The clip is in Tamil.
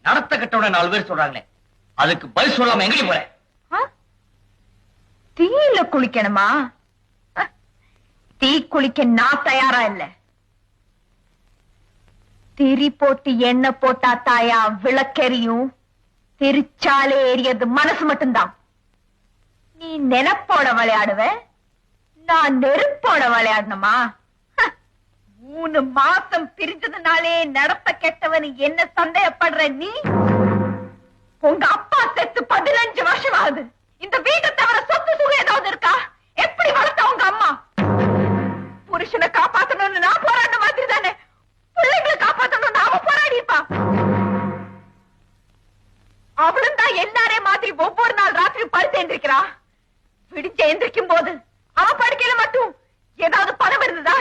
நடத்த கட்டோட 4 பேர் சொல்றாங்களே, அதுக்கு பதில் சொல்லாம எங்கடி போற? தீயில குளிக்கணுமா? தீ குளிக்க நான் தயாரா இல்ல. திரி போட்டு எண்ணெய் போட்டா தாயா விளக்கெரியும், திரிச்சாலே எரியது மனசு மட்டும்தான். நீ நெனப்போட விளையாடுவ, நான் நெருப்போட விளையாடணுமா? 3 மாசம் பிரிஞ்சதுனாலே நடத்த கெட்டவன் என்ன சந்தேகப்படுற நீ? உங்க அப்பா செத்து 15 வருஷம் ஆகுது. இந்த வீட்டை தவிர சொத்து சுகம் ஏதாவது இருக்கா? எப்படி வளர்த்த உங்க அம்மா? புருஷனை காப்பாத்தணும்னு நான் போராட்ட மாதிரி தானே பிள்ளைங்களை காப்பாத்தணும்னு அவ போராடிப்பா. அவளும் தான் எல்லாரே மாதிரி ஒவ்வொரு நாள் ராத்திரி படுத்து எந்திரிக்கிறா. விடிஞ்ச எந்திரிக்கும் போது அவ படுக்கையில மட்டும் ஏதாவது பணம் இருந்ததா?